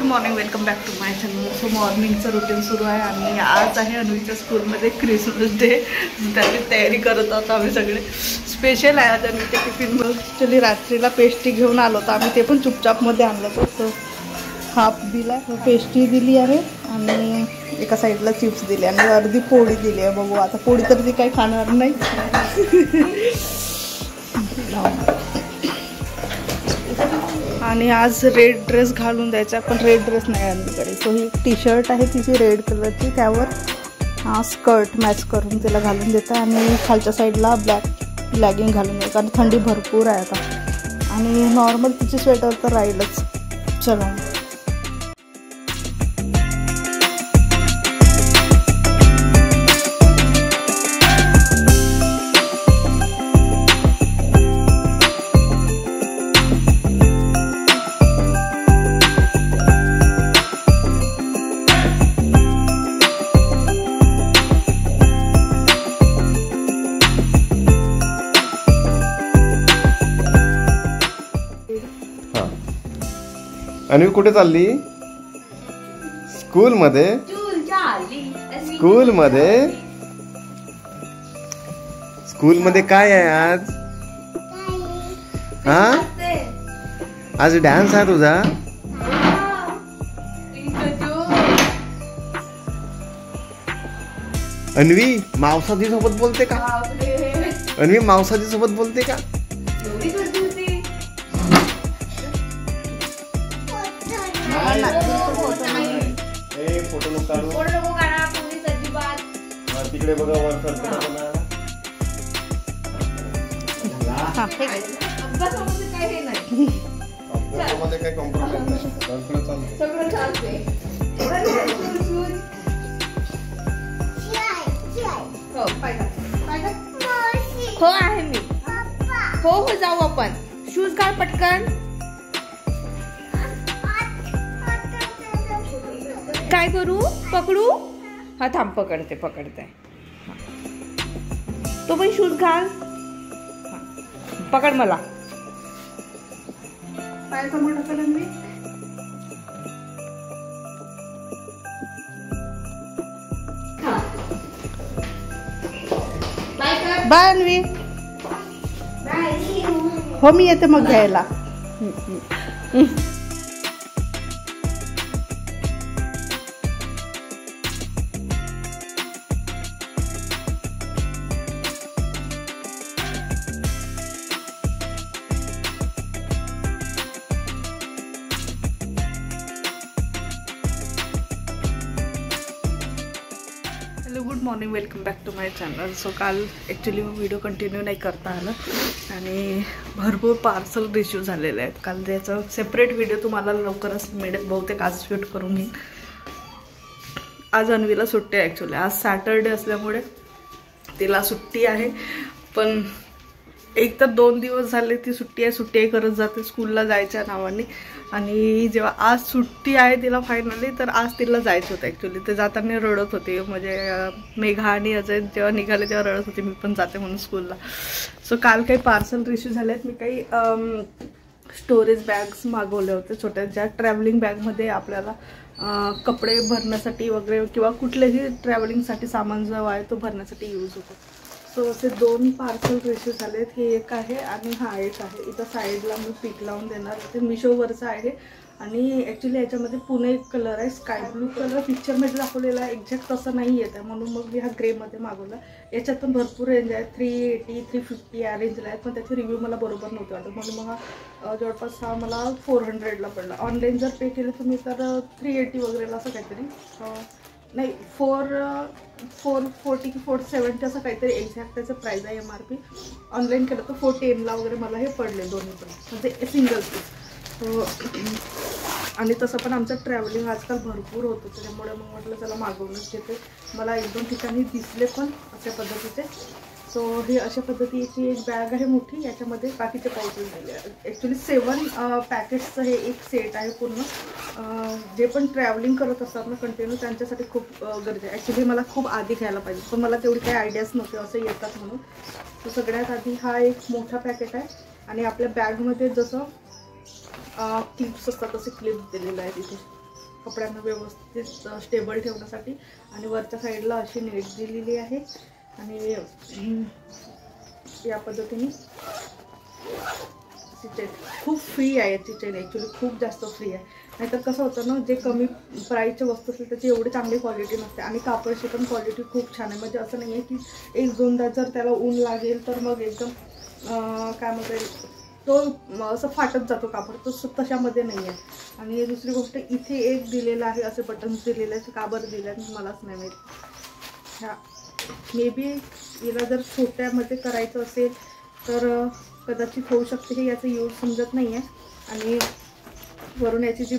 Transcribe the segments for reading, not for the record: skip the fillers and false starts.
Morning, welcome back to my channel. So मॉर्निंगचं routine सुरू आहे आणि आज आहे अन्वीच्या स्कूलमध्ये क्रिसमस डे. त्याची तयारी करत आहोत आम्ही सगळे. स्पेशल आहे आज अन्वीच्या टिफिन. ॲक्च्युली रात्रीला पेस्ट्री घेऊन आलो होतो आम्ही, ते पण चुपचापमध्ये आणलं होतं. सो हाफ दिला, पेस्ट्री दिली आहे आणि एका साईडला चिप्स दिले आणि अर्धी पोळी दिली आहे. बघू आता, पोळी तर ती काही खाणार नाही. आणि आज रेड ड्रेस घालून द्यायचा, पण रेड ड्रेस नाही आणलीकडे. सो ही टी शर्ट आहे तिची रेड कलरची, त्यावर हा स्कर्ट मॅच करून तिला घालून देता आणि खालच्या साईडला ब्लॅक लॅगिंग घालून द्यायचं. आणि थंडी भरपूर आहे आता आणि नॉर्मल तिची स्वेटर तर राहीलच. चला अन्वी कुठे चालली? स्कूलमध्ये. स्कूलमध्ये काय आहे आज? हा, आज डान्स आहे तुझा? अन्वी मावसाजी सोबत बोलते का? अन्वी मावसाजी सोबत बोलते का? फोटो नको काढू. तिकडे बघा वर काही कॉम्प्रोमाइज नाही. हो आहे मी. हो जाऊ आपण. शूज काढ पटकन. काय करू? पकडू? हा थांब, पकडते. तो पण शूज घाल. पकड मला. पाय समोर टाकलं मी. बाय अन्वी. हो मी येते मग घ्यायला. Good morning, welcome back to my channel. So काल ॲक्च्युली व्हिडिओ कंटिन्यू नाही करता आलं आणि भरपूर पार्सल रिसीव झालेले आहेत. काल त्याचं सेपरेट व्हिडिओ तुम्हाला लवकरच मिळेल, बहुतेक आज शूट करून घेईन. आज अन्वीला सुट्टी आहे. ॲक्च्युली आज सॅटरडे असल्यामुळे तिला सुट्टी आहे, पण एक तर 2 दिवस झाले ती सुट्टी आहे करत जाते स्कूलला जायच्या नावाने. आणि जेव्हा आज सुट्टी आहे तिला फायनली, तर आज तिला जायचं होतं. ॲक्च्युली ते जाताना रडत होते, म्हणजे मेघा आणि अजय जेव्हा निघाले तेव्हा रडत होते मी पण जाते म्हणून स्कूलला. सो काल काही पार्सल रिसीव झाले आहेत. मी काही स्टोरेज बॅग्स मागवले होते छोट्या, ज्या ट्रॅव्हलिंग बॅगमध्ये आपल्याला कपडे भरण्यासाठी वगैरे किंवा कुठलेही ट्रॅव्हलिंगसाठी सामान जो आहे तो भरण्यासाठी यूज होतो. सो असे 2 पार्सल रिसीव झाले आहेत. हे एक आहे आणि हा एक आहे. इथं साईडला मी पिक लावून देणार. ते मिशोवरचं आहे आणि ॲक्च्युली याच्यामध्ये पुणे कलर आहे, स्काय ब्लू कलर पिक्चरमध्ये दाखवलेला आहे. एक्झॅक्ट तसं नाही येत आहे, म्हणून मग मी हा ग्रेमध्ये मागवला. याच्यात पण भरपूर रेंज आहे, 380, 350 या रेंजला आहेत, पण त्याचे रिव्ह्यू मला बरोबर नव्हते वाटत, म्हणून मग हा जवळपास हा मला 400ला पडला. ऑनलाईन जर पे केलं तुम्ही तर 380 वगैरेला असं काहीतरी, नाही 440 की 470 असं काहीतरी एक्झॅक्ट त्याचं प्राईस आहे MRP. ऑनलाईन केलं तर 410ला वगैरे मला हे पडले दोन्ही पण, म्हणजे सिंगल पीस. आणि तसं पण आमचं ट्रॅव्हलिंग आजकाल भरपूर होतं, त्याच्यामुळे मग म्हटलं चला मागवूनच घेते. मला 1-2 ठिकाणी दिसले पण अशा पद्धतीचे. सो ही अशा पद्धतीची एक बॅग आहे मोठी, याच्यामध्ये बाकीचे पाउचेस झाले. ॲक्च्युली 7 पॅकेट्सचं हे एक सेट आहे पूर्ण. जे पण ट्रॅव्हलिंग करत असतात ना कंटिन्यू, त्यांच्यासाठी खूप गरजे आहे. ॲक्च्युली मला खूप आधी घ्यायला पाहिजे, पण मला तेवढी काही आयडियाच नव्हते असं येतात म्हणून. तर सगळ्यात आधी हा एक मोठा पॅकेट आहे आणि आपल्या बॅगमध्ये जसं क्लिप्स असतात तसे क्लिप्स दिलेले आहेत इथे. कपड्यांना व्यवस्थित स्टेबल ठेवण्यासाठी. आणि वरच्या साईडला अशी नेट दिलेली आहे आणि या पद्धतीने चेन खूप फ्री आहे. याची चेन ॲक्च्युली खूप जास्त फ्री आहे. नाहीतर कसं होतं ना, जे कमी प्राईसचे वस्तू असतील त्याची एवढी चांगली क्वालिटी नसते आणि कापडाची पण क्वालिटी खूप छान आहे. म्हणजे असं नाही आहे की एक दोनदा जर त्याला ऊन लागेल तर मग एकदम काय म्हणता तो असं फाटत जातो कापड, तो तशामध्ये नाही आहे. आणि दुसरी गोष्ट इथे एक दिलेलं आहे, असे बटन्स दिलेले आहेत. का बरं दिले आहेत मलाच नाही माहीत. ह्या मे बी हिला जर छोट्यामध्ये करायचं असेल तर कदाचित होऊ शकते की याचा यूज समजत नाही आहे. आणि वरून याची जी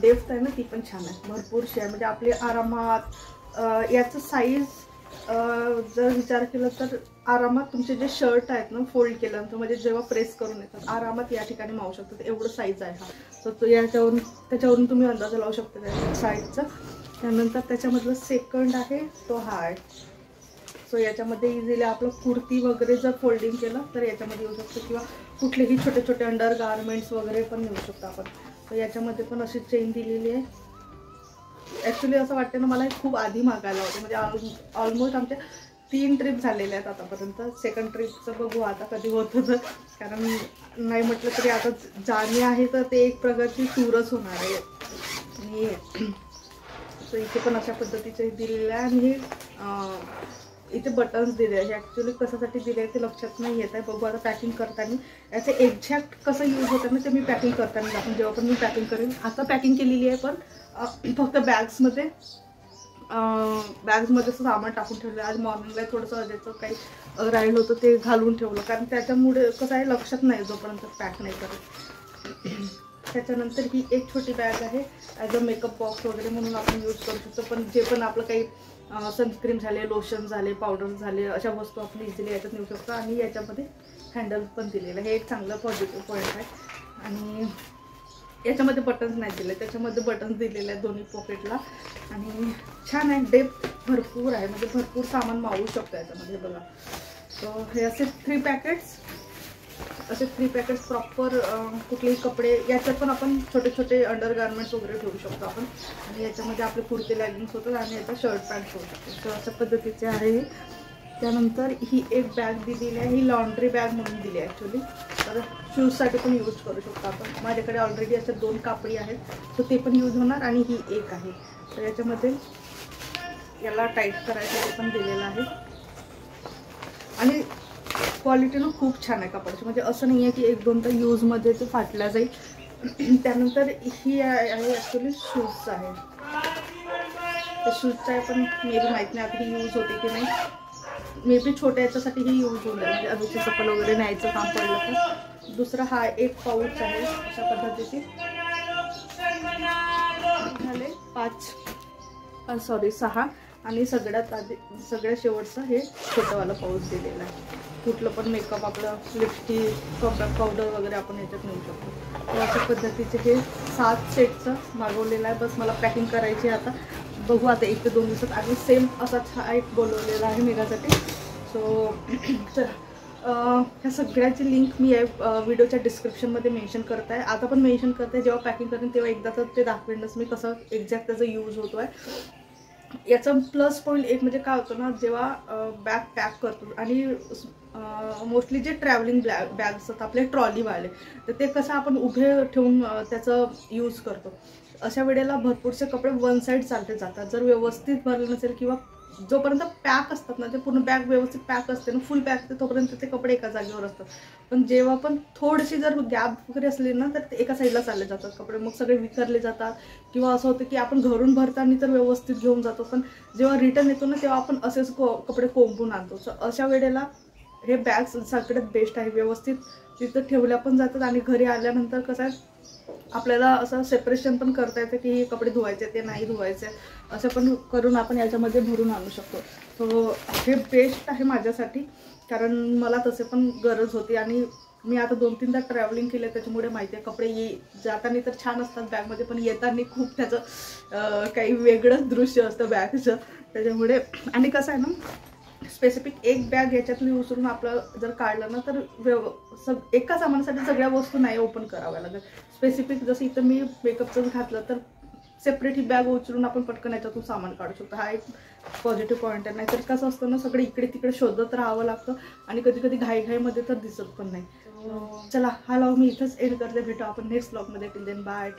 डेप्थ आहे ना ती पण छान आहे, भरपूरशी आहे. म्हणजे आपले आरामात याचं साईज जर विचार केला तर आरामात तुमचे जे शर्ट आहेत ना फोल्ड केल्यानंतर म्हणजे जेव्हा प्रेस करून येतात आरामात या ठिकाणी मावू शकतात, एवढं साईज आहे हा. तर तो त्याच्यावरून तुम्ही अंदाज लावू शकता त्या साईजचा. त्यानंतर त्याच्यामधलं सेकंड आहे तो हा आहे. सो याच्यामध्ये इझिली आपलं कुर्ती वगैरे जर फोल्डिंग केलं तर याच्यामध्ये येऊ शकतं किंवा कुठलेही छोटे छोटे अंडर गार्मेंट्स वगैरे पण नेऊ शकतो आपण. तर याच्यामध्ये पण अशी चेन दिलेली आहे. ॲक्च्युली असं वाटतं ना मला खूप आधी मागायला होते. म्हणजे ऑलमोस्ट आमच्या 3 ट्रिप झालेल्या आहेत आतापर्यंत. सेकंड ट्रिपचं बघू आता कधी होतं तर, कारण नाही म्हटलं तरी आता जाणे आहे तर ते एक प्रकारची टूरच होणार आहे. आणि सो इथे पण अशा पद्धतीचे दिलेलं आहे. आणि इथे बटन्स दिले आहे. ॲक्च्युली कशासाठी दिले आहे ते लक्षात नाही येत आहे. बघू आता पॅकिंग करताना याचे एक्झॅक्ट कसं यूज होतं ना ते मी पॅकिंग करताना दाखवून, जेव्हा पण मी पॅकिंग करेन. आता पॅकिंग केलेली आहे पण फक्त बॅग्समध्ये सामान टाकून ठेवलं. आज मॉर्निंगला थोडंसं अजेचं काही राहिलं होतं ते घालून ठेवलं, कारण त्याच्यामुळे कसं आहे लक्षात नाही जोपर्यंत पॅक नाही करत. त्याच्यानंतर ही एक छोटी बॅग आहे ॲज अ मेकअप बॉक्स वगैरे म्हणून आपण यूज करू शकतो. पण जे पण आपलं काही सनस्क्रीम झाले, लोशन झाले, पावडर झाले, अशा वस्तू आपण इझिली याच्यात नेऊ शकतो. आणि याच्यामध्ये हँडल पण दिलेलं आहे, हे एक चांगलं पॉझिटिव्ह पॉईंट आहे. आणि याच्यामध्ये बटन्स नाही दिले, त्याच्यामध्ये बटन्स दिलेले आहेत दोन्ही पॉकेटला. आणि छान आहे, डेप्थ भरपूर आहे, म्हणजे भरपूर सामान मावू शकतो याच्यामध्ये बघा. सो हे असे 3 पॅकेट्स प्रॉपर कुठलेही कपडे याच्यात पण आपण छोटे छोटे अंडर गार्मेंट्स वगैरे ठेवू शकतो आपण. आणि याच्यामध्ये आपले कुर्ते लॅगिंग्स होतात आणि याचा शर्ट पॅन्ट होऊ शकतो. तर अशा पद्धतीचे आहे. त्यानंतर ही एक बॅग दिलेली आहे, ही लॉन्ड्री बॅग म्हणून दिली आहे ॲक्च्युली. तर शूजसाठी पण यूज करू शकतो आपण. माझ्याकडे ऑलरेडी अशा 2 कापडी आहेत, तर ते पण यूज होणार. आणि ही एक आहे, तर याच्यामध्ये याला टाईट करायसाठी पण दिलेलं आहे. आणि क्वालिटीनं खूप छान आहे कपड्याची, म्हणजे असं नाही आहे की 1-2दा यूजमध्ये ते फाटल्या जाईल. त्यानंतर ही आहे ॲक्च्युली शूजचं आहे. त्या शूजचं आहे पण मे बी माहीत नाही आता ही यूज होते की नाही. मे बी छोट्या याच्यासाठी ही यूज होईल, म्हणजे अजूनची चप्पल वगैरे न्यायचं काम पडलं तर. दुसरा हा एक पाऊच आहे अशा पद्धतीची. झाले 6. आणि सगळ्यात शेवटचं हे छोटंवालं पाऊच दिलेलं आहे. कुठलं पण मेकअप आपलं लिपस्टिक कॉम्पॅक्ट पावडर वगैरे आपण याच्यात नेऊ शकतो. तर अशा पद्धतीचे हे 7 सेटचं मागवलेलं आहे. बस मला पॅकिंग करायची आहे आता. बघू आता 1 ते 2 दिवसात. आणि सेम असाच हा एक बोलवलेला आहे मेघासाठी. सो ह्या सगळ्याची लिंक मी व्हिडिओच्या डिस्क्रिप्शनमध्ये मेन्शन करत आहे. आता पण मेन्शन करते आहे. जेव्हा पॅकिंग करेन तेव्हा एकदा तर ते दाखवेनच मी कसं एक्झॅक्ट त्याचा यूज होतो आहे. याचा प्लस पॉईंट एक म्हणजे काय होतं ना, जेव्हा बॅग पॅक करतो आणि मोस्टली जे ट्रॅव्हलिंग बॅग असतात आपले ट्रॉलीवाले, तर ते कसं आपण उभे ठेवून त्याचं यूज करतो. अशा वेळेला भरपूरसे कपडे वन साईड चालते जातात. जर व्यवस्थित भरले नसेल किंवा जोपर्यंत पॅक असतात ना, ते पूर्ण बॅग व्यवस्थित पॅक असते ना, फुल पॅक असते तोपर्यंत ते कपडे एका जागेवर असतात. पण जेव्हा पण थोडीशी जर गॅप वगैरे असली ना तर ते एका साईडला चालले जातात कपडे, मग सगळे विखरले जातात. किंवा असं होतं की आपण घरून भरताना तर व्यवस्थित घेऊन जातो, पण जेव्हा रिटर्न येतो ना तेव्हा आपण असेच कपडे कोंबून आणतो. सो अशा वेळेला हे बॅग्स सगळ्यात बेस्ट आहे. व्यवस्थित तिथं ठेवल्या पण जातात आणि घरी आल्यानंतर कसं आहे आपल्याला असं सेपरेशन पण करता येतं की हे कपडे धुवायचे ते नाही धुवायचे, असं पण करून आपण याच्यामध्ये भरून आणू शकतो. सो हे बेस्ट आहे माझ्यासाठी, कारण मला तसे पण गरज होती. आणि मी आता 2-3दा ट्रॅव्हलिंग केलं त्याच्यामुळे माहिती आहे कपडे जाताना तर छान असतात बॅगमध्ये, पण येताना खूप त्याचं काही वेगळंच दृश्य असतं बॅगचं. त्याच्यामुळे आणि कसं आहे ना, स्पेसिफिक एक बॅग याच्यातली उचलून आपलं जर काढलं ना तर एका सामानासाठी सगळ्या वस्तू नाही ओपन कराव्या लागत. स्पेसिफिक जसं इथं मी मेकअपचं घातलं तर सेपरेट ही बॅग उचलून आपण पटकन याच्यातून सामान काढू शकतो. हा एक पॉझिटिव्ह पॉईंट आहे. नाहीतर कसं असतं ना, सगळं इकडे तिकडे शोधत राहावं लागतं आणि कधी कधी घाईघाईमध्ये तर दिसत पण नाही. चला हा व्लॉग मी इथंच एंड करते. भेटू आपण नेक्स्ट व्लॉगमध्ये. Till then bye.